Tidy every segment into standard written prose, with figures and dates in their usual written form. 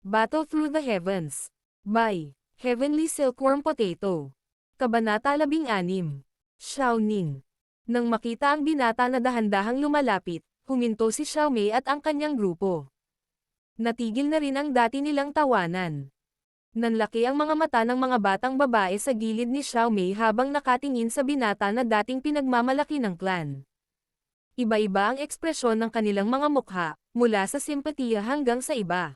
Battle Through the Heavens. By Heavenly Silkworm Potato. Kabanata 16. Xiaoning. Nang makita ang binata na dahan-dahang lumalapit, huminto si Xiaomei at ang kanyang grupo. Natigil na rin ang dati nilang tawanan. Nanlaki ang mga mata ng mga batang babae sa gilid ni Xiaomei habang nakatingin sa binata na dating pinagmamalaki ng clan. Iba-iba ang ekspresyon ng kanilang mga mukha, mula sa simpatiya hanggang sa iba.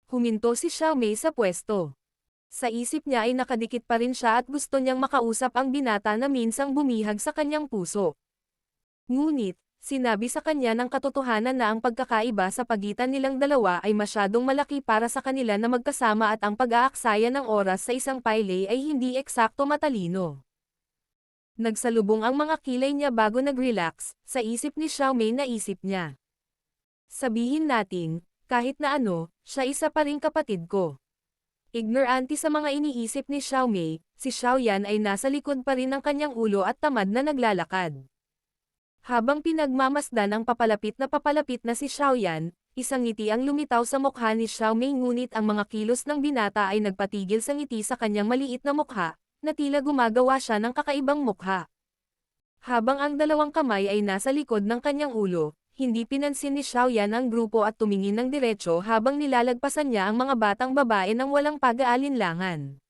Huminto si Xiaomei sa pwesto. Sa isip niya ay nakadikit pa rin siya at gusto niyang makausap ang binata na minsang bumihag sa kanyang puso. Ngunit, sinabi sa kanya ng katotohanan na ang pagkakaiba sa pagitan nilang dalawa ay masyadong malaki para sa kanila na magkasama at ang pag-aaksaya ng oras sa isang paile ay hindi eksakto matalino. Nagsalubong ang mga kilay niya bago nag-relax, sa isip ni Xiaomei na isip niya. Sabihin natin, kahit na ano, siya isa pa ring kapatid ko. Ignorante sa mga iniisip ni Xiaomei, si Xiaoyan ay nasa likod pa rin ng kanyang ulo at tamad na naglalakad. Habang pinagmamasdan ang papalapit na si Xiaoyan, isang ngiti ang lumitaw sa mukha ni Xiaomei ngunit ang mga kilos ng binata ay nagpatigil sa ngiti sa kanyang maliit na mukha, na tila gumagawa siya ng kakaibang mukha. Habang ang dalawang kamay ay nasa likod ng kanyang ulo, hindi pinansin ni Xiaoyan ang grupo at tumingin ng diretso habang nilalagpasan niya ang mga batang babae ng walang pag-aalinlangan.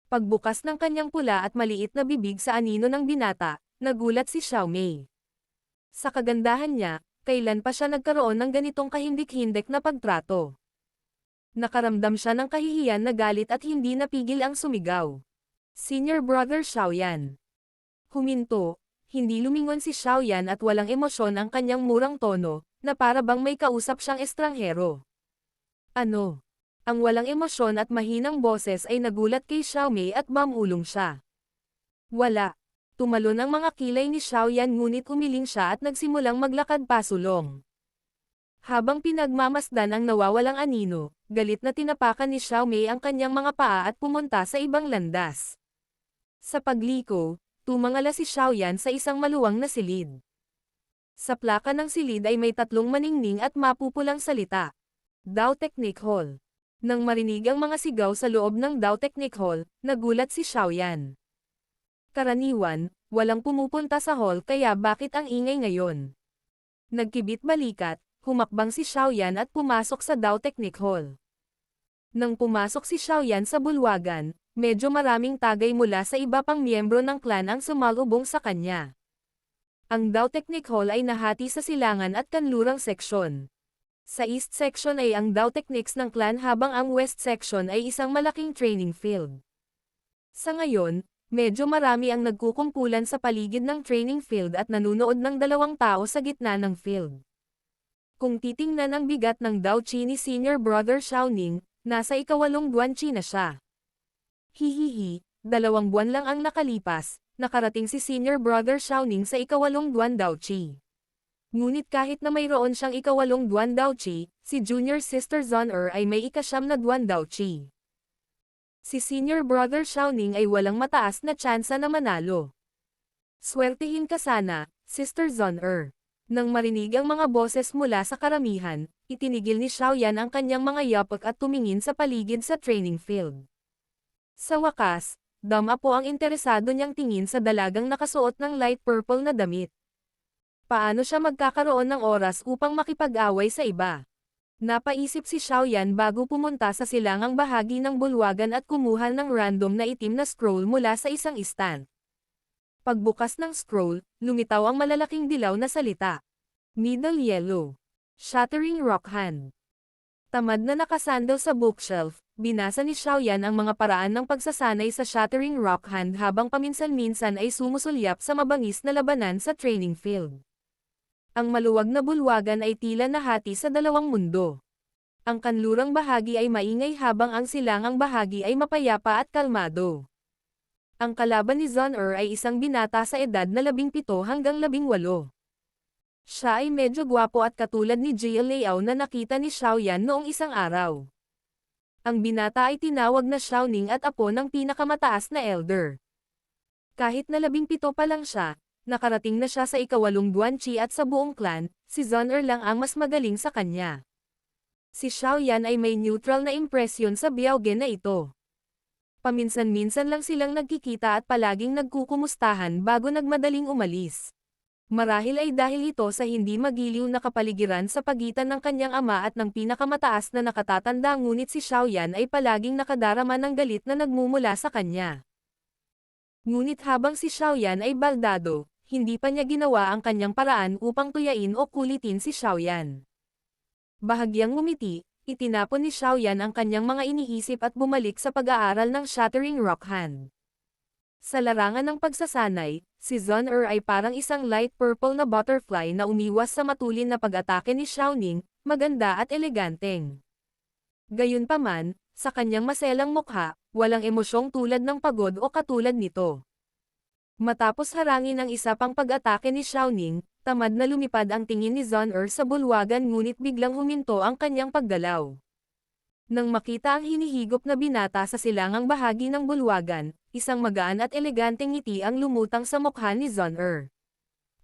Pagbukas ng kanyang pula at maliit na bibig sa anino ng binata, nagulat si Xiaomei. Sa kagandahan niya, kailan pa siya nagkaroon ng ganitong kahindik-hindik na pagtrato. Nakaramdam siya ng kahihiyan na galit at hindi napigil ang sumigaw. Senior Brother Xiaoyan. Huminto. Hindi lumingon si Xiaoyan at walang emosyon ang kanyang murang tono, na para bang may kausap siyang estranghero. Ano? Ang walang emosyon at mahinang boses ay nagulat kay Xiaomei at mamulong siya. Wala. Tumalon ang mga kilay ni Xiaoyan ngunit umiling siya at nagsimulang maglakad pasulong. Habang pinagmamasdan ang nawawalang anino, galit na tinapakan ni Xiaomei ang kanyang mga paa at pumunta sa ibang landas. Sa pagliko, tumangala si Xiaoyan sa isang maluwang na silid. Sa plaka ng silid ay may tatlong maningning at mapupulang salita. Dao Technic Hall. Nang marinig ang mga sigaw sa loob ng Dao Technic Hall, nagulat si Xiaoyan. Karaniwan, walang pumupunta sa hall kaya bakit ang ingay ngayon? Nagkibit balikat, humakbang si Xiaoyan at pumasok sa Dao Technic Hall. Nang pumasok si Xiaoyan sa bulwagan, medyo maraming tagay mula sa iba pang miyembro ng clan ang sumalubong sa kanya. Ang Dao Technic Hall ay nahati sa silangan at kanlurang seksyon. Sa East Section ay ang Dao Techniques ng clan habang ang West Section ay isang malaking training field. Sa ngayon, medyo marami ang nagkukumpulan sa paligid ng training field at nanunood ng dalawang tao sa gitna ng field. Kung titingnan ang bigat ng Dao Chi ni Senior Brother Xiaoning, nasa 8 buwan Chi na siya. Hihihi, 2 buwan lang ang nakalipas, nakarating si Senior Brother Xiaoning sa 8 buwan Dao Chi. Ngunit kahit na mayroon siyang 8 buwan Dao Chi, si Junior Sister Zon ay may 9 na buwan Dao Chi. Si Senior Brother Xiaoning ay walang mataas na tsansa na manalo. Swertihin ka sana, Sister Zon. Nang marinig ang mga boses mula sa karamihan, itinigil ni Xiaoyan ang kanyang mga yapak at tumingin sa paligid sa training field. Sa wakas, dama po ang interesado niyang tingin sa dalagang nakasuot ng light purple na damit. Paano siya magkakaroon ng oras upang makipag-away sa iba? Napaisip si Xiaoyan bago pumunta sa silangang bahagi ng bulwagan at kumuha ng random na itim na scroll mula sa isang stand. Pagbukas ng scroll, lumitaw ang malalaking dilaw na salita. Middle Yellow. Shattering Rock Hand. Tamad na nakasandal sa bookshelf, binasa ni Xiaoyan ang mga paraan ng pagsasanay sa Shattering Rock Hand habang paminsan-minsan ay sumusulyap sa mabangis na labanan sa training field. Ang maluwag na bulwagan ay tila nahati sa dalawang mundo. Ang kanlurang bahagi ay maingay habang ang silangang bahagi ay mapayapa at kalmado. Ang kalaban ni Zon ay isang binata sa edad na 17 hanggang 18. Siya ay medyo gwapo at katulad ni Jia Liao na nakita ni Xiaoyan noong isang araw. Ang binata ay tinawag na Xiaoning at apo ng pinakamataas na elder. Kahit na 17 pa lang siya, nakarating na siya sa 8 buwan Chi at sa buong clan, si Zon lang ang mas magaling sa kanya. Si Xiaoyan ay may neutral na impresyon sa Biaogen na ito. Paminsan-minsan lang silang nagkikita at palaging nagkukumustahan bago nagmadaling umalis. Marahil ay dahil ito sa hindi magiliw na kapaligiran sa pagitan ng kanyang ama at ng pinakamataas na nakatatanda, ngunit si Xiaoyan ay palaging nakadarama ng galit na nagmumula sa kanya. Ngunit habang si Xiaoyan ay baldado, hindi pa niya ginawa ang kanyang paraan upang tuyain o kulitin si Xiaoyan. Bahagyang ngumiti, itinapon ni Xiaoyan ang kanyang mga iniisip at bumalik sa pag-aaral ng Shattering Rock Hand. Sa larangan ng pagsasanay, si Zun ay parang isang light purple na butterfly na umiwas sa matulin na pag-atake ni Xiaoning, maganda at eleganteng. Gayunpaman, sa kanyang maselang mukha, walang emosyong tulad ng pagod o katulad nito. Matapos harangin ang isa pang pag-atake ni Xiaoning, tamad na lumipad ang tingin ni Zun sa bulwagan, ngunit biglang huminto ang kanyang paggalaw. Nang makita ang hinihigop na binata sa silangang bahagi ng bulwagan, isang magaan at eleganteng ngiti ang lumutang sa mukha ni Zun.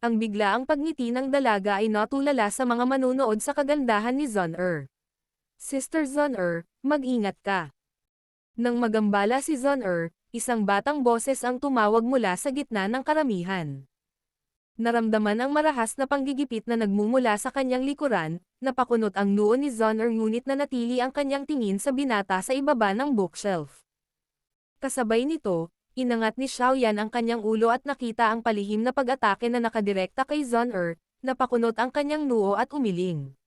Ang biglaang pagngiti ng dalaga ay natulala sa mga manunood sa kagandahan ni Zun. Sister Zun, mag-ingat ka. Nang magambala si Zun, isang batang boses ang tumawag mula sa gitna ng karamihan. Naramdaman ang marahas na panggigipit na nagmumula sa kanyang likuran, napakunot ang noo ni Zun ngunit nanatili ang kanyang tingin sa binata sa ibaba ng bookshelf. Kasabay nito, inangat ni Xiaoyan ang kanyang ulo at nakita ang palihim na pag-atake na nakadirekta kay Zun, napakunot ang kanyang noo at umiling.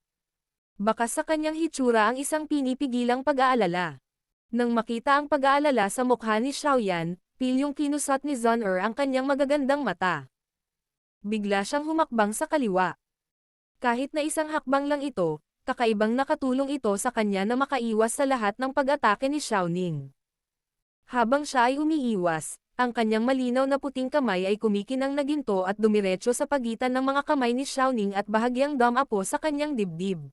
Bakas sa kanyang hitsura ang isang pinipigilang pag-aalala. Nang makita ang pag-aalala sa mukha ni Xiaoyan, pilyong kinusot ni Zun ang kanyang magagandang mata. Bigla siyang humakbang sa kaliwa. Kahit na isang hakbang lang ito, kakaibang nakatulong ito sa kanya na makaiwas sa lahat ng pag-atake ni Xiaoning. Habang siya ay umiiwas, ang kanyang malinaw na puting kamay ay kumikinang na ginto at dumiretso sa pagitan ng mga kamay ni Xiaoning at bahagyang dumapo sa kanyang dibdib.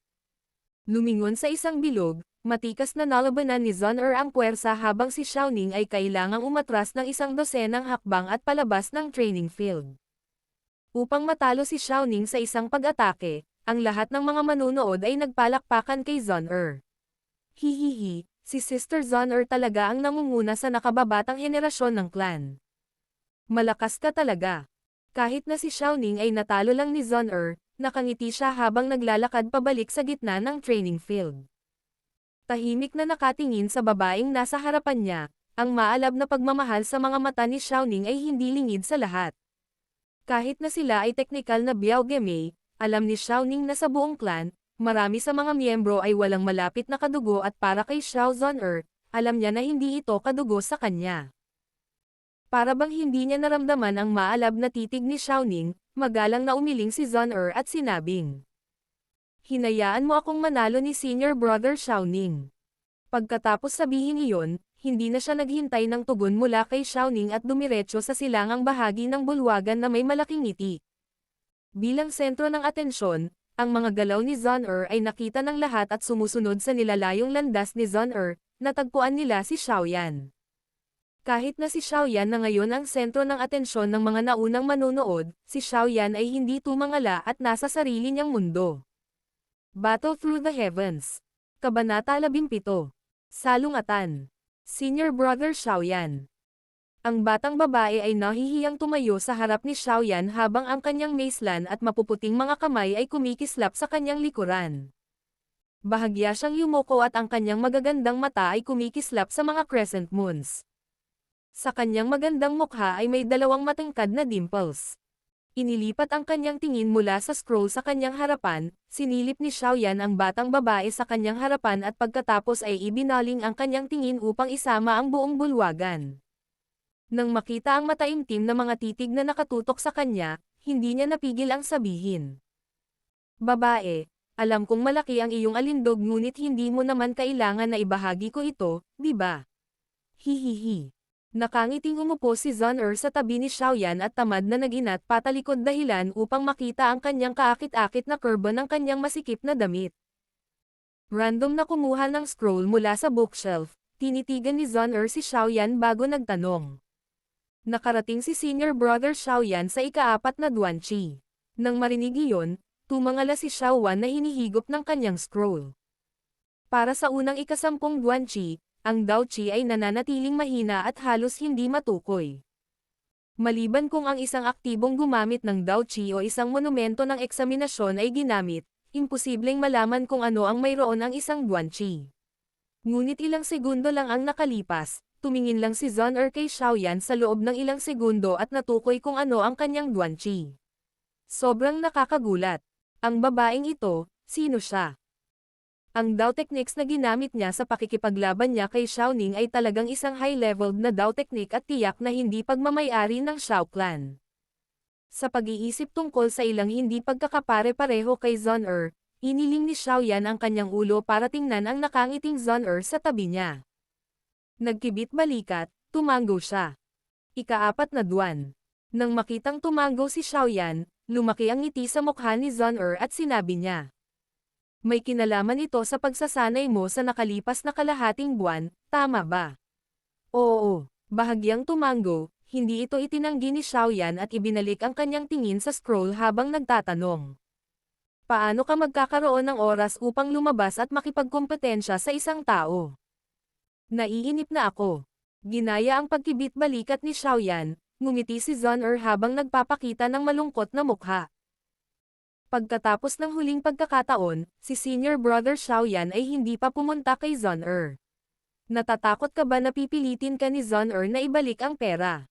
Lumingon sa isang bilog, matikas na nalabanan ni Zun ang puwersa habang si Xiaoning ay kailangang umatras ng isang dosenang hakbang at palabas ng training field. Upang matalo si Xiaoning sa isang pag-atake, ang lahat ng mga manunood ay nagpalakpakan kay Zun. Hihihi, si Sister Zun talaga ang nangunguna sa nakababatang henerasyon ng clan. Malakas ka talaga. Kahit na si Xiaoning ay natalo lang ni Zun, nakangiti siya habang naglalakad pabalik sa gitna ng training field. Tahimik na nakatingin sa babaeng nasa harapan niya, ang maalab na pagmamahal sa mga mata ni Xiaoning ay hindi lingid sa lahat. Kahit na sila ay teknikal na Biaogeme, alam ni Xiaoning na sa buong clan, marami sa mga miyembro ay walang malapit na kadugo at para kay Xiao Zun, alam niya na hindi ito kadugo sa kanya. Para bang hindi niya naramdaman ang maalab na titig ni Xiaoning, magalang na umiling si Zun at sinabing, "Hinayaan mo akong manalo ni Senior Brother Xiaoning." Pagkatapos sabihin iyon, hindi na siya naghintay ng tugon mula kay Xiaoning at dumiretso sa silangang bahagi ng bulwagan na may malaking ngiti. Bilang sentro ng atensyon, ang mga galaw ni Zun ay nakita ng lahat at sumusunod sa nilalayong landas ni Zun, natagpuan nila si Xiaoyan. Kahit na si Xiaoyan na ngayon ang sentro ng atensyon ng mga naunang manunood, si Xiaoyan ay hindi tumangala at nasa sarili niyang mundo. Battle Through the Heavens. Kabanata 17. Salungatan. Senior Brother Xiaoyan. Ang batang babae ay nahihiyang tumayo sa harap ni Xiaoyan habang ang kanyang macelan at mapuputing mga kamay ay kumikislap sa kanyang likuran. Bahagya siyang yumuko at ang kanyang magagandang mata ay kumikislap sa mga crescent moons. Sa kanyang magandang mukha ay may dalawang matangkad na dimples. Inilipat ang kanyang tingin mula sa scroll sa kanyang harapan, sinilip ni Xiaoyan ang batang babae sa kanyang harapan at pagkatapos ay ibinaling ang kanyang tingin upang isama ang buong bulwagan. Nang makita ang mataimtim na mga titig na nakatutok sa kanya, hindi niya napigil ang sabihin. "Babae, alam kong malaki ang iyong alindog ngunit hindi mo naman kailangan na ibahagi ko ito, di ba?" Hihihi. Nakangiting umupo si Zun sa tabi ni Xiaoyan at tamad na naginat patalikod dahilan upang makita ang kanyang kaakit-akit na kurba ng kanyang masikip na damit. Random na kumuha ng scroll mula sa bookshelf, tinitigan ni Zun si Xiaoyan bago nagtanong. Nakarating si Senior Brother Xiaoyan sa ika-4 na Duanqi. Nang marinig iyon, tumangala si Xiaoyan na hinihigop ng kanyang scroll. Para sa unang ikasampung buwan Qi, ang Dao Qi ay nananatiling mahina at halos hindi matukoy. Maliban kung ang isang aktibong gumamit ng Dao Qi o isang monumento ng eksaminasyon ay ginamit, imposibleng malaman kung ano ang mayroon ang isang buwan Qi. Ngunit ilang segundo lang ang nakalipas, tumingin lang si Zon kay Xiaoyan sa loob ng ilang segundo at natukoy kung ano ang kanyang buwan Qi. Sobrang nakakagulat. Ang babaeng ito, sino siya? Ang Dao techniques na ginamit niya sa pakikipaglaban niya kay Xiaoning ay talagang isang high-leveled na Dao technique at tiyak na hindi pagmamay-ari ng Xiao clan. Sa pag-iisip tungkol sa ilang hindi pagkakapare-pareho kay Zon iniling ni Xiaoyan ang kanyang ulo para tingnan ang nakangiting Zon sa tabi niya. Nagkibit balikat, tumango siya. Ika-4 na buwan. Nang makitang tumango si Xiaoyan, lumaki ang ngiti sa mukha ni Zon at sinabi niya. May kinalaman ito sa pagsasanay mo sa nakalipas na kalahating buwan, tama ba? Oo, bahagyang tumango, hindi ito itinanggi ni Xiaoyan at ibinalik ang kanyang tingin sa scroll habang nagtatanong. Paano ka magkakaroon ng oras upang lumabas at makipagkompetensya sa isang tao? Naiinip na ako. Ginaya ang pagkibit balikat ni Xiaoyan, ngumiti si Zon habang nagpapakita ng malungkot na mukha. Pagkatapos ng huling pagkakataon, si Senior Brother Xiaoyan ay hindi pa pumunta kay Zon Natatakot ka ba na pipilitin ka ni Zon na ibalik ang pera?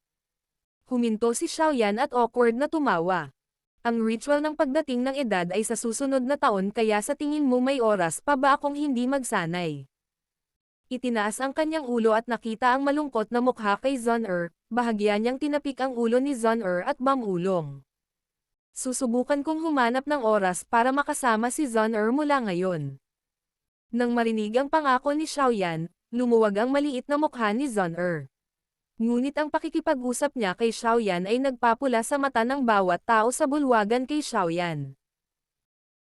Huminto si Xiaoyan at awkward na tumawa. Ang ritual ng pagdating ng edad ay sa susunod na taon kaya sa tingin mo may oras pa ba akong hindi magsanay? Itinaas ang kanyang ulo at nakita ang malungkot na mukha kay Zon bahagya niyang tinapik ang ulo ni Zon at bamulong. Susubukan kong humanap ng oras para makasama si Zon mula ngayon. Nang marinig ang pangako ni Xiaoyan, lumuwag ang maliit na mukha ni Zon Ngunit ang pakikipag-usap niya kay Xiaoyan ay nagpapula sa mata ng bawat tao sa bulwagan kay Xiaoyan.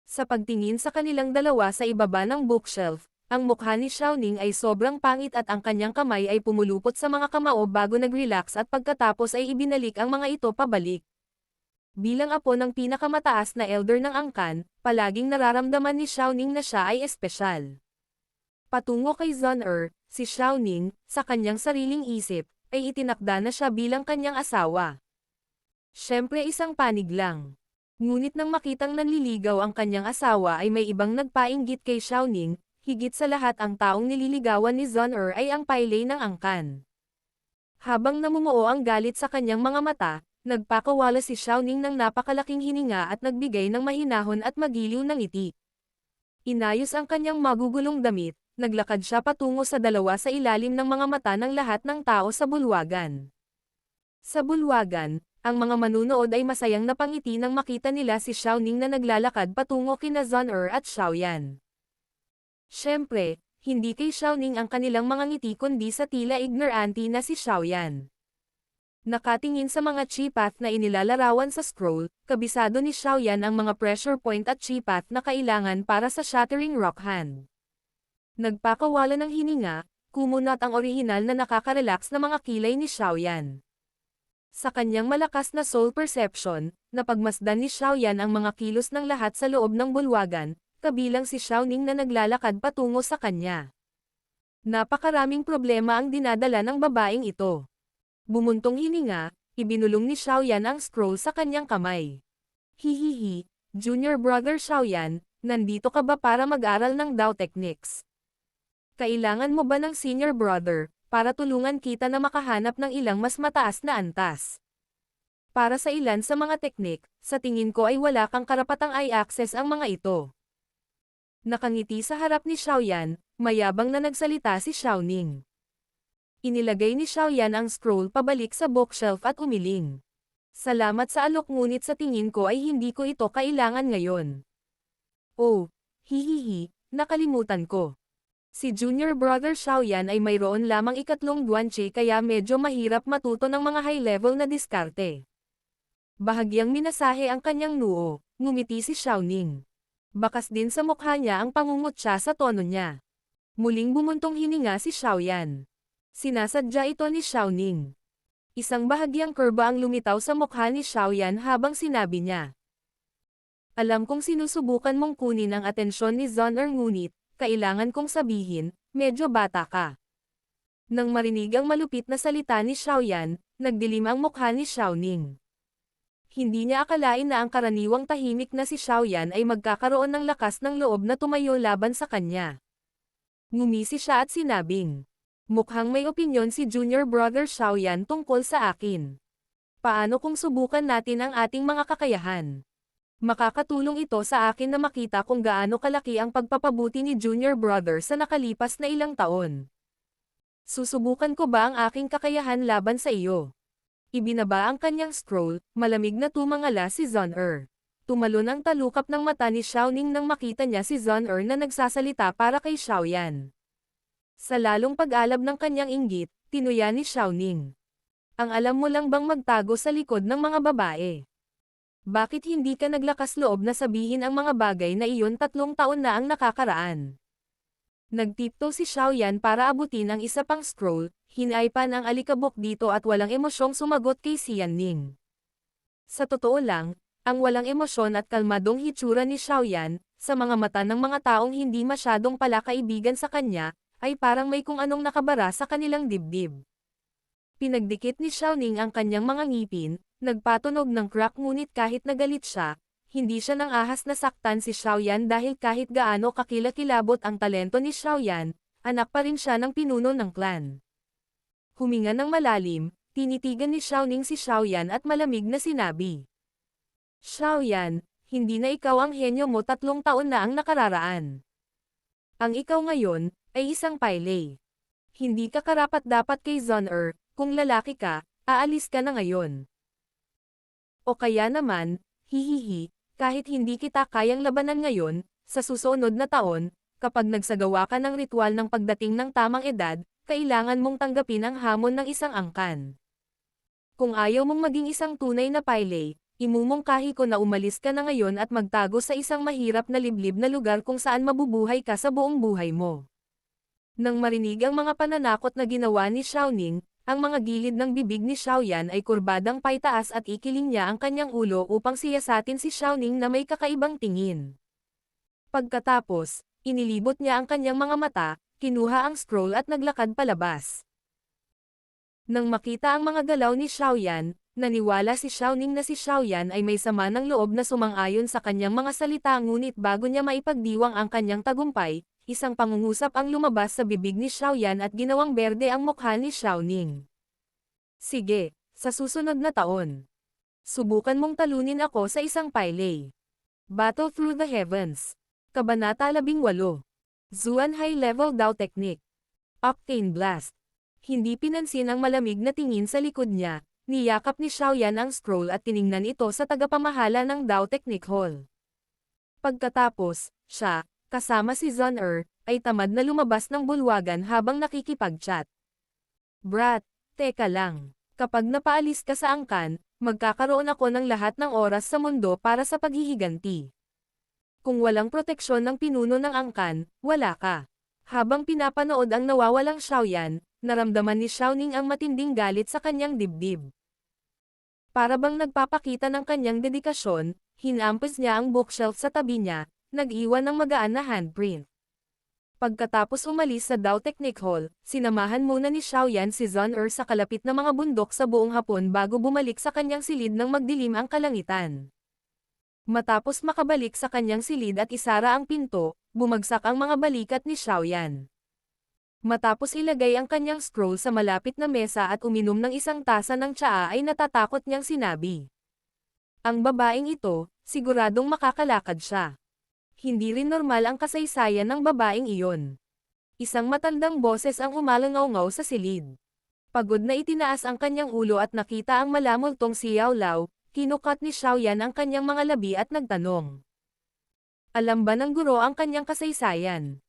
Sa pagtingin sa kanilang dalawa sa ibaba ng bookshelf, ang mukha ni Xiaoning ay sobrang pangit at ang kanyang kamay ay pumulupot sa mga kamao bago nag-relax at pagkatapos ay ibinalik ang mga ito pabalik. Bilang apo ng pinakamataas na elder ng angkan, palaging nararamdaman ni Xiaoning na siya ay espesyal. Patungo kay Zon si Xiaoning, sa kanyang sariling isip, ay itinakda na siya bilang kanyang asawa. Siyempre isang panig lang. Ngunit nang makitang nanliligaw ang kanyang asawa ay may ibang nagpainggit kay Xiaoning, higit sa lahat ang taong nililigawan ni Zon ay ang paylay ng angkan. Habang namumuo ang galit sa kanyang mga mata, nagpakawala si Xiaoning ng napakalaking hininga at nagbigay ng mahinahon at magiliw na ngiti. Inayos ang kanyang magugulong damit, naglakad siya patungo sa dalawa sa ilalim ng mga mata ng lahat ng tao sa bulwagan. Sa bulwagan, ang mga manunood ay masayang napangiti nang makita nila si Xiaoning na naglalakad patungo kina Zon at Xiaoyan. Siyempre, hindi kay Xiaoning ang kanilang mga ngiti kundi sa tila ignorante na si Xiaoyan. Nakatingin sa mga chi path na inilalarawan sa scroll, kabisado ni Xiaoyan ang mga pressure point at chi path na kailangan para sa Shattering Rock Hand. Nagpakawala ng hininga, kumunat ang orihinal na nakaka-relax na mga kilay ni Xiaoyan. Sa kanyang malakas na soul perception, napagmasdan ni Xiaoyan ang mga kilos ng lahat sa loob ng bulwagan, kabilang si Xiaoning na naglalakad patungo sa kanya. Napakaraming problema ang dinadala ng babaeng ito. Bumuntong hininga, ibinulong ni Xiaoyan ang scroll sa kanyang kamay. Hihihi, Junior Brother Xiaoyan, nandito ka ba para mag-aral ng Dao Techniques? Kailangan mo ba ng Senior Brother, para tulungan kita na makahanap ng ilang mas mataas na antas? Para sa ilan sa mga teknik, sa tingin ko ay wala kang karapatang i-access ang mga ito. Nakangiti sa harap ni Xiaoyan, mayabang na nagsalita si Xiaoning. Inilagay ni Xiaoyan ang scroll pabalik sa bookshelf at umiling. Salamat sa alok ngunit sa tingin ko ay hindi ko ito kailangan ngayon. Oh, hihihi, nakalimutan ko. Si Junior Brother Xiaoyan ay mayroon lamang ikatlong buwan Qi kaya medyo mahirap matuto ng mga high-level na diskarte. Bahagyang minasahe ang kanyang noo, ngumiti si Xiaoning. Bakas din sa mukha niya ang pangungutya sa tono niya. Muling bumuntong hininga si Xiaoyan. Sinasadya ito ni Xiaoning. Isang bahagyang kurba ang lumitaw sa mukha ni Xiaoyan habang sinabi niya. Alam kong sinusubukan mong kunin ang atensyon ni Zon ngunit, kailangan kong sabihin, medyo bata ka. Nang marinig ang malupit na salita ni Xiaoyan, nagdilim ang mukha ni Xiaoning. Hindi niya akalain na ang karaniwang tahimik na si Xiaoyan ay magkakaroon ng lakas ng loob na tumayo laban sa kanya. Ngumisi siya at sinabing, mukhang may opinyon si Junior Brother Xiaoyan tungkol sa akin. Paano kung subukan natin ang ating mga kakayahan? Makakatulong ito sa akin na makita kung gaano kalaki ang pagpapabuti ni Junior Brother sa nakalipas na ilang taon. Susubukan ko ba ang aking kakayahan laban sa iyo? Ibinaba ang kanyang scroll, malamig na tumangala si Zon-er. Tumalon ang talukap ng mata ni Xiaoning nang makita niya si Zon-er na nagsasalita para kay Xiaoyan. Sa lalong pag-alab ng kanyang inggit, tinuya ni Xiaoning. Ang alam mo lang bang magtago sa likod ng mga babae? Bakit hindi ka naglakas loob na sabihin ang mga bagay na iyon 3 taon na ang nakakaraan? Nagtipto si Xiaoyan para abutin ang isa pang scroll, hinaypan ang alikabok dito at walang emosyong sumagot kay Xianning. Sa totoo lang, ang walang emosyon at kalmadong hitsura ni Xiaoyan, sa mga mata ng mga taong hindi masyadong palakaibigan sa kanya, ay parang may kung anong nakabara sa kanilang dibdib. Pinagdikit ni Xiaoning ang kanyang mga ngipin, nagpatunog ng crack ngunit kahit nagalit siya, hindi siya nang ahas na saktan si Xiaoyan dahil kahit gaano kakilakilabot ang talento ni Xiaoyan, anak pa rin siya ng pinuno ng clan. Huminga ng malalim, tinitigan ni Xiaoning si Xiaoyan at malamig na sinabi. Xiaoyan, hindi na ikaw ang henyo mo 3 taon na ang nakararaan. Ang ikaw ngayon, ay isang paylay. Hindi ka karapat-dapat kay Zon-er, kung lalaki ka, aalis ka na ngayon. O kaya naman, hihihi, kahit hindi kita kayang labanan ngayon, sa susunod na taon, kapag nagsagawa ka ng ritual ng pagdating ng tamang edad, kailangan mong tanggapin ang hamon ng isang angkan. Kung ayaw mong maging isang tunay na paylay, imumungkahi ko na umalis ka na ngayon at magtago sa isang mahirap na liblib na lugar kung saan mabubuhay ka sa buong buhay mo. Nang marinig ang mga pananakot na ginawa ni Xiaoning, ang mga gilid ng bibig ni Xiaoyan ay kurbadang paitaas at ikiling niya ang kanyang ulo upang siyasatin si Xiaoning na may kakaibang tingin. Pagkatapos, inilibot niya ang kanyang mga mata, kinuha ang scroll at naglakad palabas. Nang makita ang mga galaw ni Xiaoyan, naniwala si Xiaoning na si Xiaoyan ay may sama ng loob na sumang-ayon sa kanyang mga salita ngunit bago niya maipagdiwang ang kanyang tagumpay, isang pangungusap ang lumabas sa bibig ni Xiaoyan at ginawang berde ang mukha ni Xiaoning. Sige, sa susunod na taon. Subukan mong talunin ako sa isang paylay. Battle Through the Heavens. Kabanata 18. Zuan High Level Dao Technique. Octane Blast. Hindi pinansin ang malamig na tingin sa likod niya, niyakap ni Xiaoyan ang scroll at tiningnan ito sa tagapamahala ng Dao Technique Hall. Pagkatapos, siya, kasama si Zon-er, ay tamad na lumabas ng bulwagan habang nakikipag-chat. Brat, teka lang. Kapag napaalis ka sa angkan, magkakaroon ako ng lahat ng oras sa mundo para sa paghihiganti. Kung walang proteksyon ng pinuno ng angkan, wala ka. Habang pinapanood ang nawawalang Xiaoyan, naramdaman ni Xiaoning ang matinding galit sa kanyang dibdib. Para bang nagpapakita ng kanyang dedikasyon, hinampas niya ang bookshelf sa tabi niya, nag-iwan ng magaan na handprint. Pagkatapos umalis sa Dao Technique Hall, sinamahan muna ni Xiaoyan si Zon-er sa kalapit na mga bundok sa buong hapon bago bumalik sa kanyang silid nang magdilim ang kalangitan. Matapos makabalik sa kanyang silid at isara ang pinto, bumagsak ang mga balikat ni Xiaoyan. Matapos ilagay ang kanyang scroll sa malapit na mesa at uminom ng isang tasa ng tsaa ay natatakot niyang sinabi. Ang babaeng ito, siguradong makakalakad siya. Hindi rin normal ang kasaysayan ng babaeng iyon. Isang matandang boses ang umalangaw-ngaw sa silid. Pagod na itinaas ang kanyang ulo at nakita ang malamultong si Yao Lao, kinukat ni Xiaoyan ang kanyang mga labi at nagtanong. Alam ba ng guro ang kanyang kasaysayan?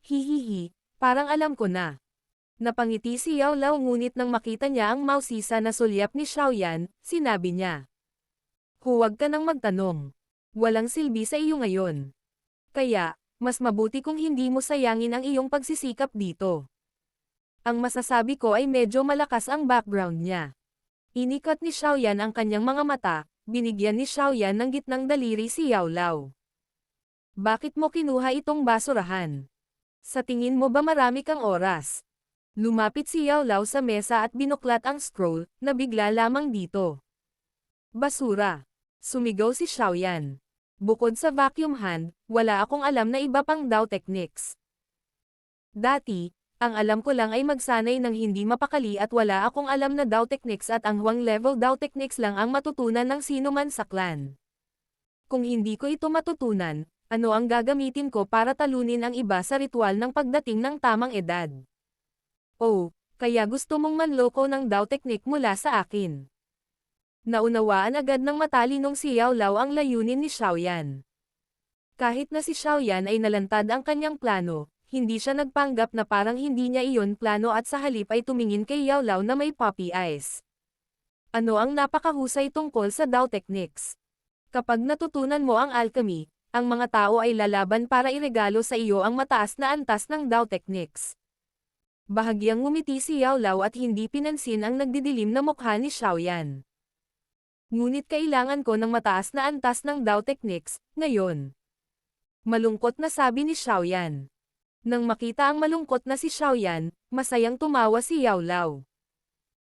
Hihihi, parang alam ko na. Napangiti si Yao Lao ngunit nang makita niya ang mausisa na sulyap ni Xiaoyan, sinabi niya. Huwag ka nang magtanong. Walang silbi sa iyo ngayon. Kaya, mas mabuti kung hindi mo sayangin ang iyong pagsisikap dito. Ang masasabi ko ay medyo malakas ang background niya. Inikat ni Xiaoyan ang kanyang mga mata, binigyan ni Xiaoyan ng gitnang daliri si Yao Lao. Bakit mo kinuha itong basurahan? Sa tingin mo ba marami kang oras? Lumapit si Yao Lao sa mesa at binuklat ang scroll, na bigla lamang dito. Basura. Sumigaw si Xiaoyan. Bukod sa vacuum hand, wala akong alam na iba pang Dao techniques. Dati, ang alam ko lang ay magsanay ng hindi mapakali at wala akong alam na Dao techniques at ang huwang level Dao techniques lang ang matutunan ng sino man sa clan. Kung hindi ko ito matutunan, ano ang gagamitin ko para talunin ang iba sa ritual ng pagdating ng tamang edad? Oh, kaya gusto mong manloko ng Dao technique mula sa akin. Naunawaan agad ng matalinong si Yao Lao ang layunin ni Xiaoyan. Kahit na si Xiaoyan ay nalantad ang kanyang plano, hindi siya nagpanggap na parang hindi niya iyon plano at sa halip ay tumingin kay Yao Lao na may puppy eyes. Ano ang napakahusay tungkol sa Dao techniques? Kapag natutunan mo ang alchemy, ang mga tao ay lalaban para iregalo sa iyo ang mataas na antas ng Dao techniques. Bahagyang ngumiti si Yao Lao at hindi pinansin ang nagdidilim na mukha ni Xiaoyan. Ngunit kailangan ko ng mataas na antas ng Dao techniques, ngayon. Malungkot na sabi ni Xiaoyan. Nang makita ang malungkot na si Xiaoyan, masayang tumawa si Yao Lao.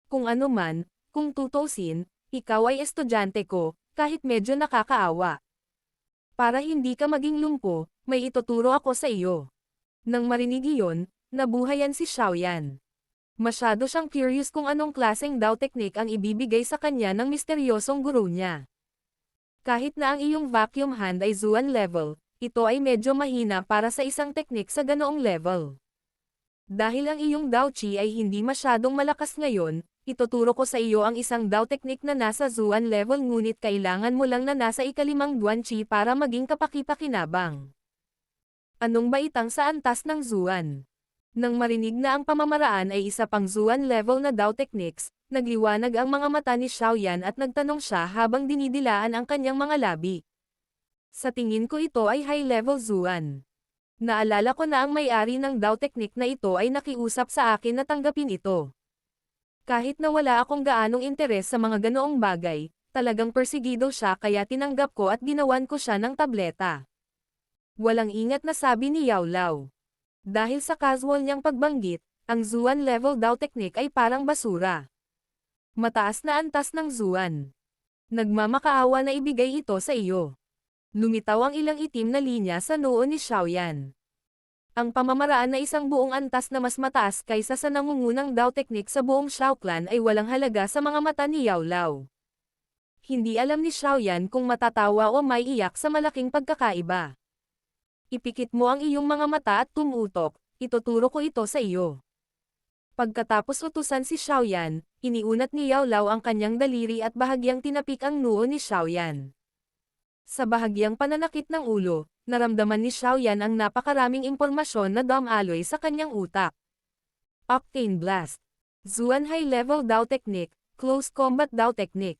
Kung ano man, kung tutusin, ikaw ay estudyante ko, kahit medyo nakakaawa. Para hindi ka maging lumpo, may ituturo ako sa iyo. Nang marinig iyon, nabuhayan si Xiaoyan. Masyado siyang curious kung anong klaseng Dao technique ang ibibigay sa kanya ng misteryosong guro niya. Kahit na ang iyong vacuum hand ay Zuan level, ito ay medyo mahina para sa isang teknik sa ganoong level. Dahil ang iyong Dao Chi ay hindi masyadong malakas ngayon, ituturo ko sa iyo ang isang Dao technique na nasa Zuan level ngunit kailangan mo lang na nasa ikalimang Duan Chi para maging kapaki-pakinabang. Anong baitang sa antas ng Zuan? Nang marinig na ang pamamaraan ay isa pang Zuan level na Dao techniques, nagliwanag ang mga mata ni Xiaoyan at nagtanong siya habang dinidilaan ang kanyang mga labi. Sa tingin ko ito ay high-level Zuan. Naalala ko na ang may-ari ng Dao technique na ito ay nakiusap sa akin na tanggapin ito. Kahit na wala akong gaanong interes sa mga ganoong bagay, talagang persigido siya kaya tinanggap ko at ginawan ko siya ng tableta. Walang ingat na sabi ni Yao Lao. Dahil sa casual niyang pagbanggit, ang Zuan level Dao technique ay parang basura. Mataas na antas ng Zuan. Nagmamakaawa na ibigay ito sa iyo. Lumitaw ang ilang itim na linya sa noo ni Xiaoyan. Ang pamamaraan na isang buong antas na mas mataas kaysa sa nangungunang Dao technique sa buong Xiao clan ay walang halaga sa mga mata ni Yao Lao. Hindi alam ni Xiaoyan kung matatawa o may iyak sa malaking pagkakaiba. Ipikit mo ang iyong mga mata at tumutok, ituturo ko ito sa iyo. Pagkatapos utusan si Xiaoyan, iniunat ni Yao Lao ang kanyang daliri at bahagyang tinapik ang noo ni Xiaoyan. Sa bahagyang pananakit ng ulo, naramdaman ni Xiaoyan ang napakaraming impormasyon na dumaloy sa kanyang utak. Octane Blast. Zuan High Level Dao Technique, Close Combat Dao Technique.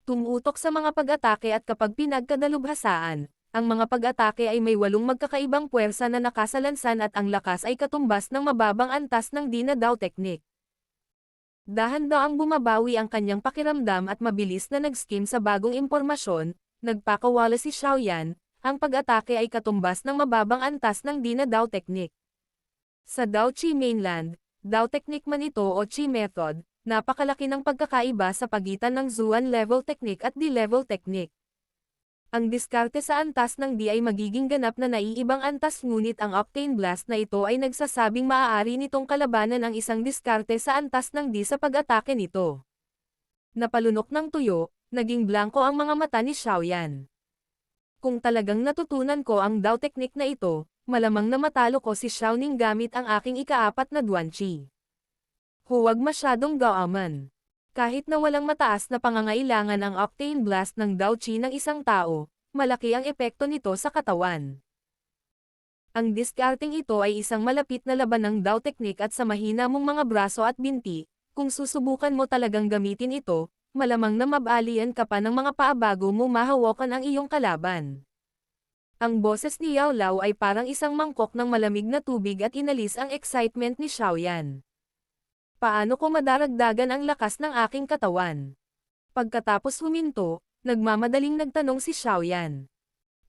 Tumutok sa mga pag-atake at kapag pinagkadalubhasaan, ang mga pag-atake ay may 8 magkakaibang puwersa na nakasalansan at ang lakas ay katumbas ng mababang antas ng Di na Dao Technique. Dahan-daang bumabawi ang kanyang pakiramdam at mabilis na nag-skim sa bagong impormasyon. Nagpakawala si Xiaoyan, ang pag-atake ay katumbas ng mababang antas ng Di na Dao technique. Sa Dao Chi Mainland, Dao technique man ito o Chi method, napakalaki ng pagkakaiba sa pagitan ng Zuan level technique at Di level technique. Ang diskarte sa antas ng Di ay magiging ganap na naiibang antas ngunit ang Octane Blast na ito ay nagsasabing maaari nitong kalabanan ang isang diskarte sa antas ng Di sa pag-atake nito. Napalunok ng tuyo, naging blanko ang mga mata ni Xiaoyan. Kung talagang natutunan ko ang Dao technique na ito, malamang na matalo ko si Xiaoning gamit ang aking ika-4 na Duan Chi. Huwag masyadong gaaman. Kahit na walang mataas na pangangailangan ang Octane Blast ng Dao Chi ng isang tao, malaki ang epekto nito sa katawan. Ang diskarting ito ay isang malapit na laban ng Dao technique at sa mahina mong mga braso at binti, kung susubukan mo talagang gamitin ito, malamang na mabalian ka pa ng mga paa bago mo mahawakan ang iyong kalaban. Ang boses ni Yao Lao ay parang isang mangkok ng malamig na tubig at inalis ang excitement ni Xiaoyan. Paano ko madaragdagan ang lakas ng aking katawan? Pagkatapos huminto, nagmamadaling nagtanong si Xiaoyan.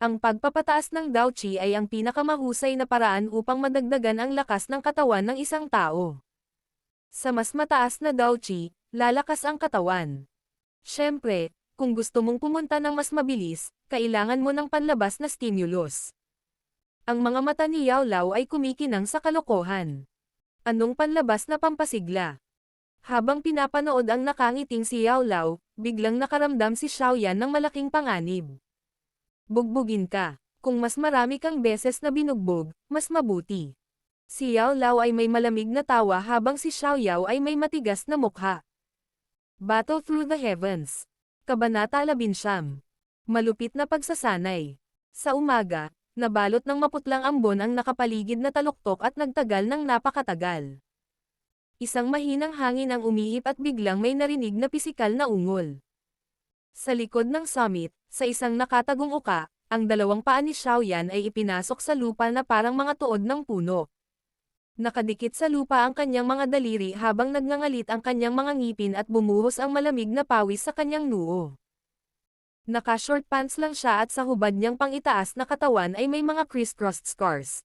Ang pagpapataas ng Dao Qi ay ang pinakamahusay na paraan upang madagdagan ang lakas ng katawan ng isang tao. Sa mas mataas na Dao Qi, lalakas ang katawan. Siyempre, kung gusto mong pumunta ng mas mabilis, kailangan mo ng panlabas na stimulus. Ang mga mata ni Yao Lao ay kumikinang sa kalokohan. Anong panlabas na pampasigla? Habang pinapanood ang nakangiting si Yao Lao, biglang nakaramdam si Xiaoyan ng malaking panganib. Bugbugin ka. Kung mas marami kang beses na binugbog, mas mabuti. Si Yao Lao ay may malamig na tawa habang si Xiaoyao ay may matigas na mukha. Battle Through the Heavens. Kabanata 11. Malupit na pagsasanay. Sa umaga, nabalot ng maputlang ambon ang nakapaligid na taluktok at nagtagal ng napakatagal. Isang mahinang hangin ang umihip at biglang may narinig na pisikal na ungol. Sa likod ng summit, sa isang nakatagong uka, ang dalawang paa ni Xiaoyan ay ipinasok sa lupa na parang mga tuod ng puno. Nakadikit sa lupa ang kanyang mga daliri habang nagngangalit ang kanyang mga ngipin at bumuhos ang malamig na pawis sa kanyang noo. Naka-short pants lang siya at sa hubad niyang pangitaas na katawan ay may mga crisscrossed scars.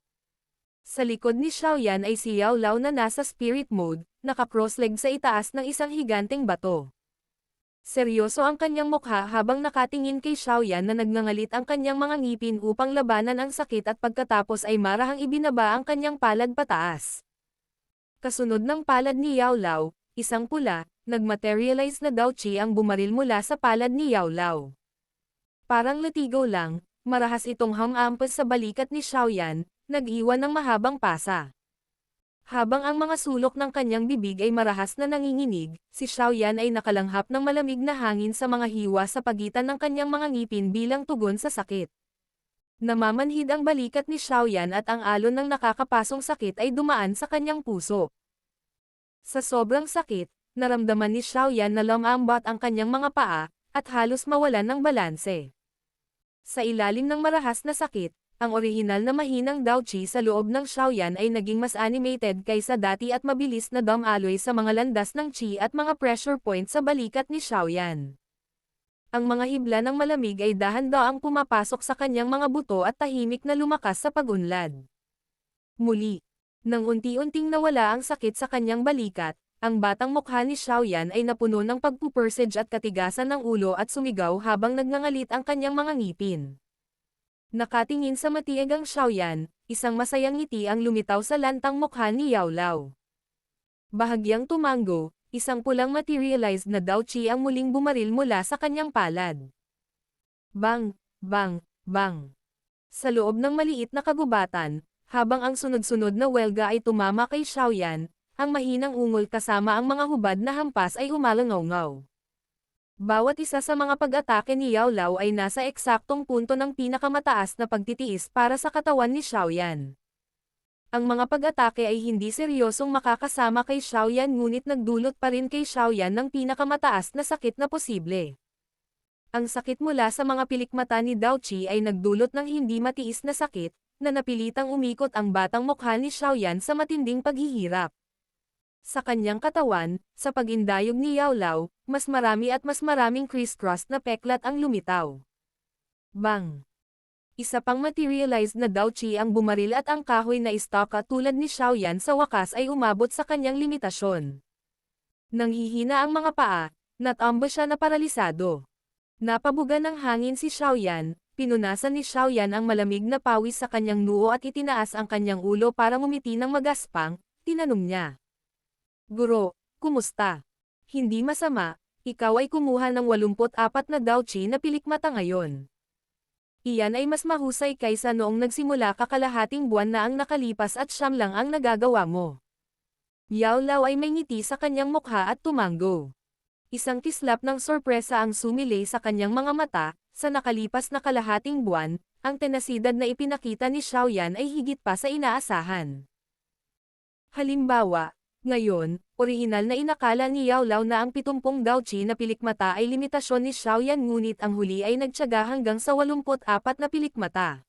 Sa likod ni Xiaoyan ay si Yao Lao na nasa spirit mode, naka-cross-leg sa itaas ng isang higanteng bato. Seryoso ang kanyang mukha habang nakatingin kay Xiaoyan na nagngangalit ang kanyang mga ngipin upang labanan ang sakit at pagkatapos ay marahang ibinaba ang kanyang palad pataas. Kasunod ng palad ni Yao Lao, isang pula, nagmaterialize na Dao Qi ang bumaril mula sa palad ni Yao Lao. Parang latigo lang, marahas itong hamampas sa balikat ni Xiaoyan, nag-iwan ng mahabang pasa. Habang ang mga sulok ng kanyang bibig ay marahas na nanginginig, si Xiaoyan ay nakalanghap ng malamig na hangin sa mga hiwa sa pagitan ng kanyang mga ngipin bilang tugon sa sakit. Namamanhid ang balikat ni Xiaoyan at ang alon ng nakakapasong sakit ay dumaan sa kanyang puso. Sa sobrang sakit, naramdaman ni Xiaoyan na lumambot ang kanyang mga paa, at halos mawalan ng balanse. Sa ilalim ng marahas na sakit, ang orihinal na mahinang Dao Qi sa loob ng Xiaoyan ay naging mas animated kaysa dati at mabilis na dumaloy sa mga landas ng Qi at mga pressure point sa balikat ni Xiaoyan. Ang mga hibla ng malamig ay dahan-daang pumapasok sa kanyang mga buto at tahimik na lumakas sa pag-unlad. Muli, nang unti-unting nawala ang sakit sa kanyang balikat, ang batang mukha ni Xiaoyan ay napuno ng pagpupursige at katigasan ng ulo at sumigaw habang nagngangalit ang kanyang mga ngipin. Nakatingin sa matiyagang Xiaoyan, isang masayang ngiti ang lumitaw sa lantang mukha ni Yao Lao. Bahagyang tumango, isang pulang materialized na Dao Qi ang muling bumaril mula sa kanyang palad. Bang! Bang! Bang! Sa loob ng maliit na kagubatan, habang ang sunod-sunod na welga ay tumama kay Xiaoyan, ang mahinang ungol kasama ang mga hubad na hampas ay umalangaw-ngaw. Bawat isa sa mga pag-atake ni Yao Lao ay nasa eksaktong punto ng pinakamataas na pagtitiis para sa katawan ni Xiaoyan. Ang mga pag-atake ay hindi seryosong makakasama kay Xiaoyan ngunit nagdulot pa rin kay Xiaoyan ng pinakamataas na sakit na posible. Ang sakit mula sa mga pilikmata ni Dao Qi ay nagdulot ng hindi matiis na sakit, na napilitang umikot ang batang mukha ni Xiaoyan sa matinding paghihirap. Sa kanyang katawan, sa pag-indayog ni Yao Lao, mas marami at mas maraming crisscross na peklat ang lumitaw. Bang! Isa pang materialized na Dao Qi ang bumaril at ang kahoy na istaka tulad ni Xiaoyan sa wakas ay umabot sa kanyang limitasyon. Nanghihina ang mga paa, natamba siya na paralisado. Napabuga ng hangin si Xiaoyan, pinunasan ni Xiaoyan ang malamig na pawis sa kanyang noo at itinaas ang kanyang ulo para ngumiti ng magaspang, tinanong niya. Guro, kumusta? Hindi masama, ikaw ay kumuha ng 84 na Dao Qi na pilikmata ngayon. Iyan ay mas mahusay kaysa noong nagsimula kakalahating buwan na ang nakalipas at siyam lang ang nagagawa mo. Yao Lao ay may ngiti sa kanyang mukha at tumango. Isang kislap ng sorpresa ang sumilay sa kanyang mga mata, sa nakalipas na kalahating buwan, ang tenasidad na ipinakita ni Xiaoyan ay higit pa sa inaasahan. Halimbawa, ngayon, orihinal na inakala ni Yao Lao na ang 70 Dao Qi na pilikmata ay limitasyon ni Xiaoyan ngunit ang huli ay nagtiyaga hanggang sa 84 na pilikmata.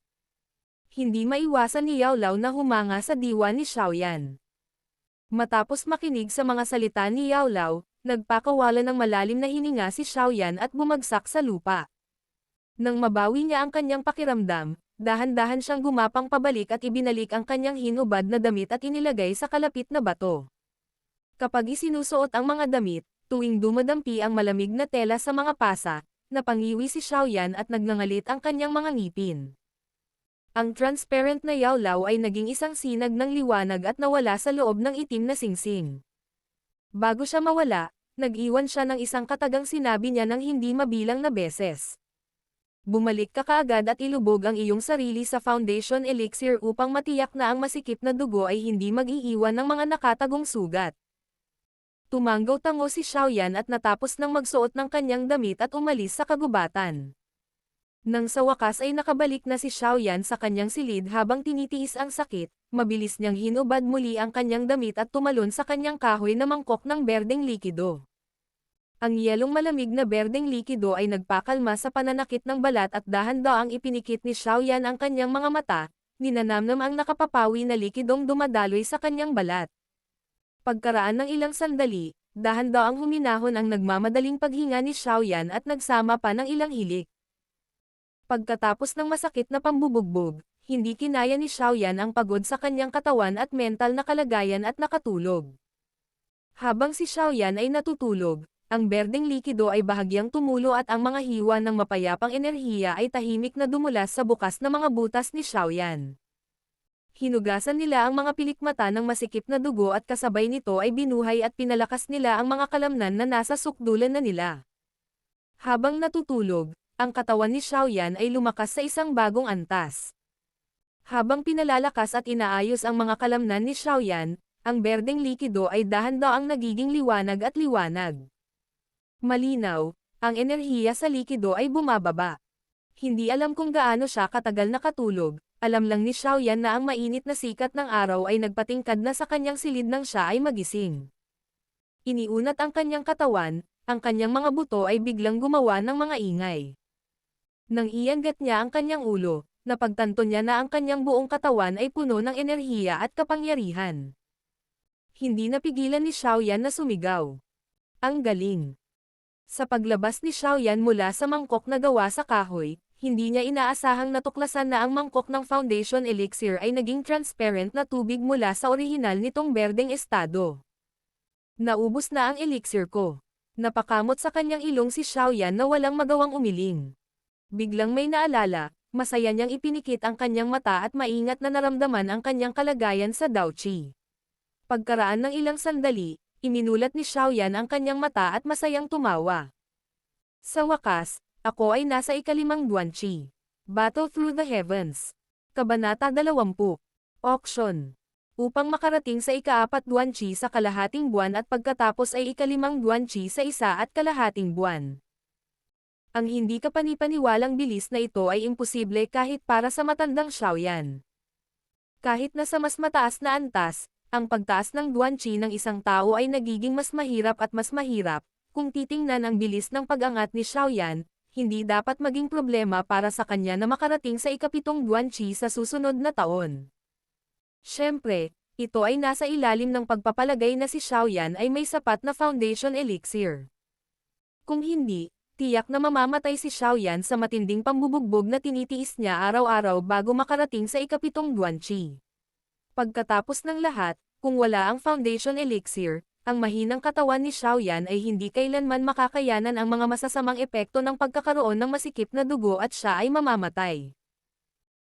Hindi maiwasan ni Yao Lao na humanga sa diwa ni Xiaoyan. Matapos makinig sa mga salita ni Yao Lao, nagpakawala ng malalim na hininga si Xiaoyan at bumagsak sa lupa. Nang mabawi niya ang kanyang pakiramdam, dahan-dahan siyang gumapang pabalik at ibinalik ang kanyang hinubad na damit at inilagay sa kalapit na bato. Kapag isinusuot ang mga damit, tuwing dumadampi ang malamig na tela sa mga pasa, napangiwi si Xiaoyan at nagngangalit ang kanyang mga ngipin. Ang transparent na yawlaw ay naging isang sinag ng liwanag at nawala sa loob ng itim na singsing. Bago siya mawala, nag-iwan siya ng isang katagang sinabi niya ng hindi mabilang na beses. Bumalik ka kaagad at ilubog ang iyong sarili sa Foundation Elixir upang matiyak na ang masikip na dugo ay hindi mag-iiwan ng mga nakatagong sugat. Tumanggaw-tango si Xiaoyan at natapos nang magsuot ng kanyang damit at umalis sa kagubatan. Nang sa wakas ay nakabalik na si Xiaoyan sa kanyang silid habang tinitiis ang sakit, mabilis niyang hinubad muli ang kanyang damit at tumalon sa kanyang kahoy na mangkok ng berdeng likido. Ang yelong malamig na berdeng likido ay nagpakalma sa pananakit ng balat at dahan-daang ipinikit ni Xiaoyan ang kanyang mga mata, ninanamnam ang nakapapawi na likidong dumadaloy sa kanyang balat. Pagkaraan ng ilang sandali, dahan-daang huminahon ang nagmamadaling paghinga ni Xiaoyan at nagsama pa ng ilang hilik. Pagkatapos ng masakit na pambubugbog, hindi kinaya ni Xiaoyan ang pagod sa kanyang katawan at mental na kalagayan at nakatulog. Habang si Xiaoyan ay natutulog, ang berdeng likido ay bahagyang tumulo at ang mga hiwa ng mapayapang enerhiya ay tahimik na dumulas sa bukas na mga butas ni Xiaoyan. Hinugasan nila ang mga pilikmata ng masikip na dugo at kasabay nito ay binuhay at pinalakas nila ang mga kalamnan na nasa sukdulan na nila. Habang natutulog, ang katawan ni Xiaoyan ay lumakas sa isang bagong antas. Habang pinalalakas at inaayos ang mga kalamnan ni Xiaoyan, ang berdeng likido ay dahan-daang nagiging liwanag at liwanag. Malinaw, ang enerhiya sa likido ay bumababa. Hindi alam kung gaano siya katagal nakatulog, alam lang ni Xiaoyan na ang mainit na sikat ng araw ay nagpatingkad na sa kanyang silid nang siya ay magising. Iniunat ang kanyang katawan, ang kanyang mga buto ay biglang gumawa ng mga ingay. Nang iangat niya ang kanyang ulo, napagtanto niya na ang kanyang buong katawan ay puno ng enerhiya at kapangyarihan. Hindi napigilan ni Xiaoyan na sumigaw. Ang galing! Sa paglabas ni Xiaoyan mula sa mangkok na gawa sa kahoy, hindi niya inaasahang natuklasan na ang mangkok ng Foundation Elixir ay naging transparent na tubig mula sa orihinal nitong berdeng estado. Naubos na ang elixir ko. Napakamot sa kanyang ilong si Xiaoyan na walang magawang umiling. Biglang may naalala, masaya niyang ipinikit ang kanyang mata at maingat na naramdaman ang kanyang kalagayan sa Daochi. Pagkaraan ng ilang sandali, iminulat ni Xiaoyan ang kanyang mata at masayang tumawa. Sa wakas, ako ay nasa ikalimang Duanqi. Battle Through the Heavens. Kabanata 20. Auction. Upang makarating sa ika-4 Duanqi sa kalahating buwan at pagkatapos ay ika-5 Duanqi sa 1.5 buwan. Ang hindi kapanipaniwalang bilis na ito ay imposible kahit para sa matandang Xiaoyan. Kahit na sa mas mataas na antas, ang pagtaas ng Duanqi ng isang tao ay nagiging mas mahirap at mas mahirap. Kung titingnan ang bilis ng pag-angat ni Xiaoyan, hindi dapat maging problema para sa kanya na makarating sa ika-7 Duanqi sa susunod na taon. Siyempre, ito ay nasa ilalim ng pagpapalagay na si Xiaoyan ay may sapat na Foundation Elixir. Kung hindi, tiyak na mamamatay si Xiaoyan sa matinding pambubugbog na tinitiis niya araw-araw bago makarating sa ika-7 Duanqi. Pagkatapos ng lahat, kung wala ang Foundation Elixir, ang mahinang katawan ni Xiaoyan ay hindi kailanman makakayanan ang mga masasamang epekto ng pagkakaroon ng masikip na dugo at siya ay mamamatay.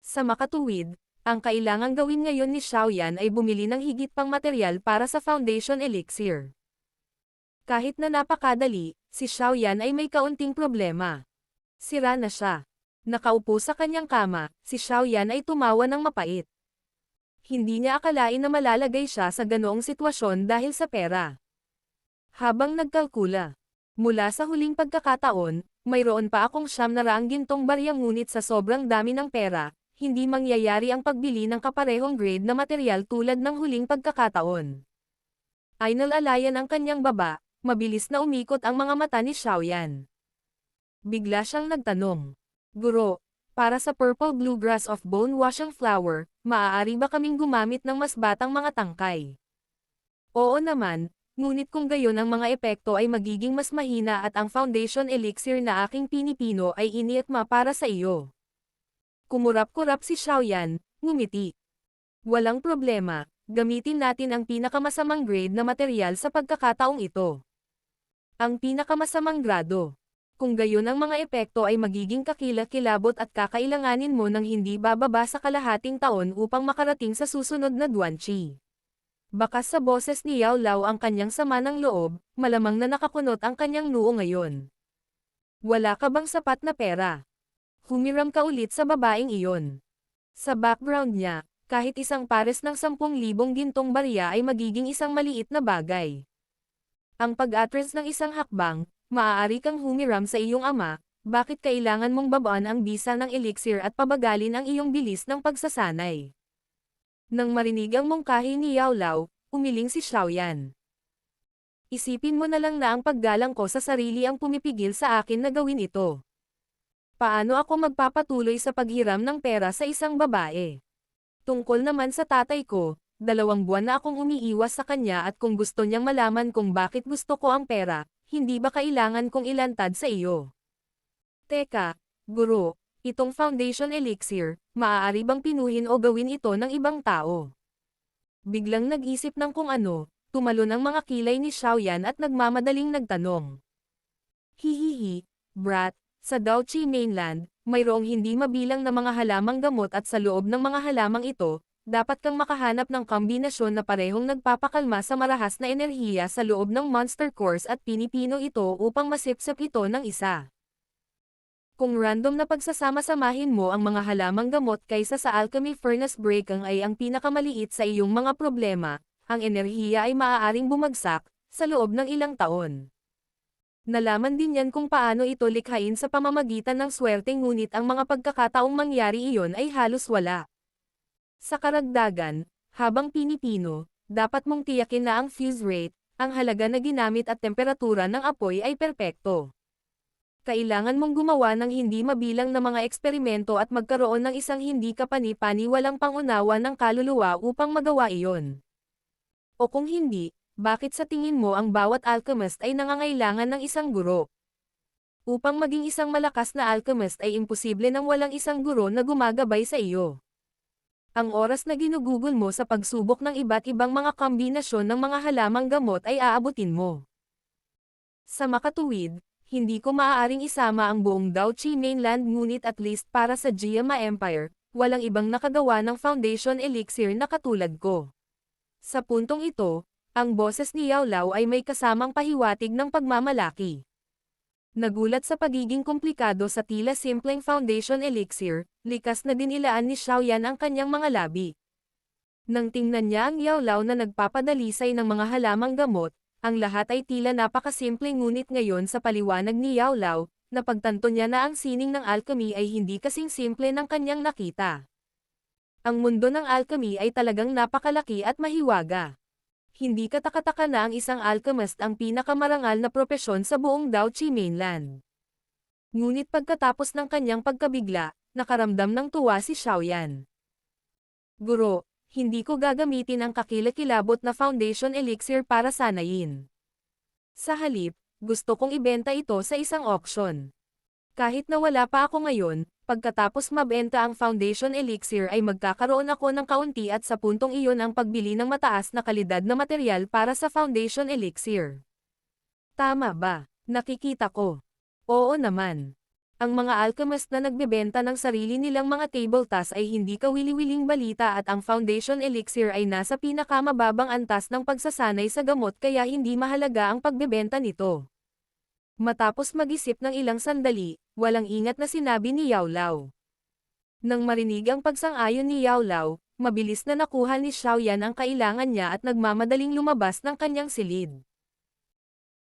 Sa makatuwid, ang kailangang gawin ngayon ni Xiaoyan ay bumili ng higit pang material para sa Foundation Elixir. Kahit na napakadali, si Xiaoyan ay may kaunting problema. Sira na siya. Nakaupo sa kanyang kama, si Xiaoyan ay tumawa ng mapait. Hindi niya akalain na malalagay siya sa ganoong sitwasyon dahil sa pera. Habang nagkalkula, mula sa huling pagkakataon, mayroon pa akong 900 gintong barya ngunit sa sobrang dami ng pera, hindi mangyayari ang pagbili ng kaparehong grade na material tulad ng huling pagkakataon. Ay nalalayan ang kanyang baba, mabilis na umikot ang mga mata ni Xiaoyan. Bigla siyang nagtanong, Guro, para sa Purple Bluegrass of Bone Washing Flower, maaari ba kaming gumamit ng mas batang mga tangkay? Oo naman, Ngunit kung gayon ang mga epekto ay magiging mas mahina at ang foundation elixir na aking pinipino ay iniatma para sa iyo. Kumurap-kurap si Xiaoyan, ngumiti. Walang problema, gamitin natin ang pinakamasamang grade na material sa pagkakataong ito. Ang pinakamasamang grado. Kung gayon ang mga epekto ay magiging kakilakilabot at kakailanganin mo ng hindi bababa sa kalahating taon upang makarating sa susunod na Duanqi. Bakas sa boses ni Yao Lao ang kanyang sama ng loob, malamang na nakakunot ang kanyang noo ngayon. Wala ka bang sapat na pera? Humiram ka ulit sa babaeng iyon. Sa background niya, kahit isang pares ng 10,000 gintong barya ay magiging isang maliit na bagay. Ang pag-atras ng isang hakbang, maaari kang humiram sa iyong ama, bakit kailangan mong babaan ang bisa ng elixir at pabagalin ang iyong bilis ng pagsasanay? Nang marinig ang mungkahi ni Yao Lao, umiling si Xiaoyan. Isipin mo na lang na ang paggalang ko sa sarili ang pumipigil sa akin na gawin ito. Paano ako magpapatuloy sa paghiram ng pera sa isang babae? Tungkol naman sa tatay ko, 2 buwan na akong umiiwas sa kanya at kung gusto niyang malaman kung bakit gusto ko ang pera, hindi ba kailangan kong ilantad sa iyo? Teka, guro. Itong foundation elixir, maaari bang pinuhin o gawin ito ng ibang tao? Biglang nag-isip ng kung ano, tumalon ang mga kilay ni Xiaoyan at nagmamadaling nagtanong. Hihihi, brat, sa Daoqi Mainland, mayroong hindi mabilang na mga halamang gamot at sa loob ng mga halamang ito, dapat kang makahanap ng kombinasyon na parehong nagpapakalma sa marahas na enerhiya sa loob ng Monster Course at pinipino ito upang masipsip ito ng isa. Kung random na pagsasama-samahin mo ang mga halamang gamot kaysa sa alchemy furnace breaking ay ang pinakamaliit sa iyong mga problema, ang enerhiya ay maaaring bumagsak sa loob ng ilang taon. Nalaman din yan kung paano ito likhain sa pamamagitan ng swerte ngunit ang mga pagkakataong mangyari iyon ay halos wala. Sa karagdagan, habang pinipino, dapat mong tiyakin na ang fuse rate, ang halaga na ginamit at temperatura ng apoy ay perpekto. Kailangan mong gumawa ng hindi mabilang na mga eksperimento at magkaroon ng isang hindi kapani-paniwalang pangunawa ng kaluluwa upang magawa iyon. O kung hindi, bakit sa tingin mo ang bawat alchemist ay nangangailangan ng isang guro? Upang maging isang malakas na alchemist ay imposible nang walang isang guro na gumagabay sa iyo. Ang oras na ginugugol mo sa pagsubok ng iba't ibang mga kombinasyon ng mga halamang gamot ay aabutin mo. Sa makatuwid, hindi ko maaaring isama ang buong Daoqi Mainland ngunit at least para sa Jiama Empire, walang ibang nakagawa ng foundation elixir na katulad ko. Sa puntong ito, ang boses ni Yao Lao ay may kasamang pahiwatig ng pagmamalaki. Nagulat sa pagiging komplikado sa tila simpleng foundation elixir, likas na dinilaan ni Xiaoyan ang kanyang mga labi. Nang tingnan niya ang Yao Lao na nagpapadalisay ng mga halamang gamot, ang lahat ay tila napakasimple ngunit ngayon sa paliwanag ni Yao Lao, napagtanto niya na ang sining ng alchemy ay hindi kasing simple ng kanyang nakita. Ang mundo ng alchemy ay talagang napakalaki at mahiwaga. Hindi katakataka na ang isang alchemist ang pinakamarangal na propesyon sa buong Daoqi Mainland. Ngunit pagkatapos ng kanyang pagkabigla, nakaramdam ng tuwa si Xiaoyan. Guro, hindi ko gagamitin ang kakilakilabot na foundation elixir para sanayin. Sa halip, gusto kong ibenta ito sa isang auction. Kahit na wala pa ako ngayon, pagkatapos mabenta ang foundation elixir ay magkakaroon ako ng kaunti at sa puntong iyon ang pagbili ng mataas na kalidad na material para sa foundation elixir. Tama ba? Nakikita ko. Oo naman. Ang mga alchemist na nagbebenta ng sarili nilang mga table tasks ay hindi kawili-wiling balita at ang foundation elixir ay nasa pinakamababang antas ng pagsasanay sa gamot kaya hindi mahalaga ang pagbebenta nito. Matapos mag-isip ng ilang sandali, walang ingat na sinabi ni Yao Lao. Nang marinig ang pagsang-ayon ni Yao Lao, mabilis na nakuha ni Xiaoyan ang kailangan niya at nagmamadaling lumabas ng kanyang silid.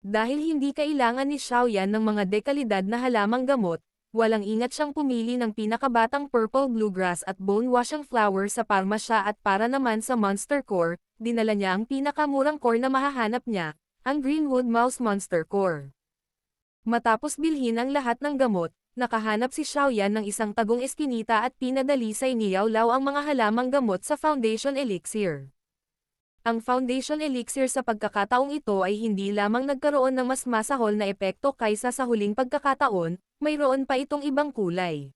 Dahil hindi kailangan ni Xiaoyan ng mga dekalidad na halamang gamot, walang ingat siyang pumili ng pinakabatang purple bluegrass at bone-washing flower sa parmasya at para naman sa monster core, dinala niya ang pinakamurang core na mahahanap niya, ang Greenwood Mouse Monster Core. Matapos bilhin ang lahat ng gamot, nakahanap si Xiaoyan ng isang tagong eskinita at pinadalisay ni Yao Lao ang mga halamang gamot sa foundation elixir. Ang Foundation Elixir sa pagkakataong ito ay hindi lamang nagkaroon ng mas masahol na epekto kaysa sa huling pagkakataon, mayroon pa itong ibang kulay.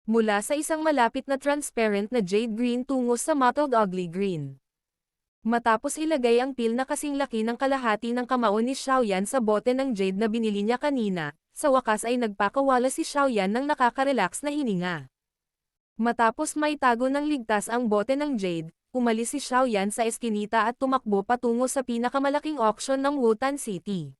Mula sa isang malapit na transparent na jade green tungo sa mottled ugly green. Matapos ilagay ang pil na kasing laki ng kalahati ng kamao ni Xiaoyan sa bote ng jade na binili niya kanina, sa wakas ay nagpakawala si Xiaoyan ng nakaka-relax na hininga. Matapos maitago ng ligtas ang bote ng jade, umalis si Xiaoyan sa eskinita at tumakbo patungo sa pinakamalaking auction ng Wutan City.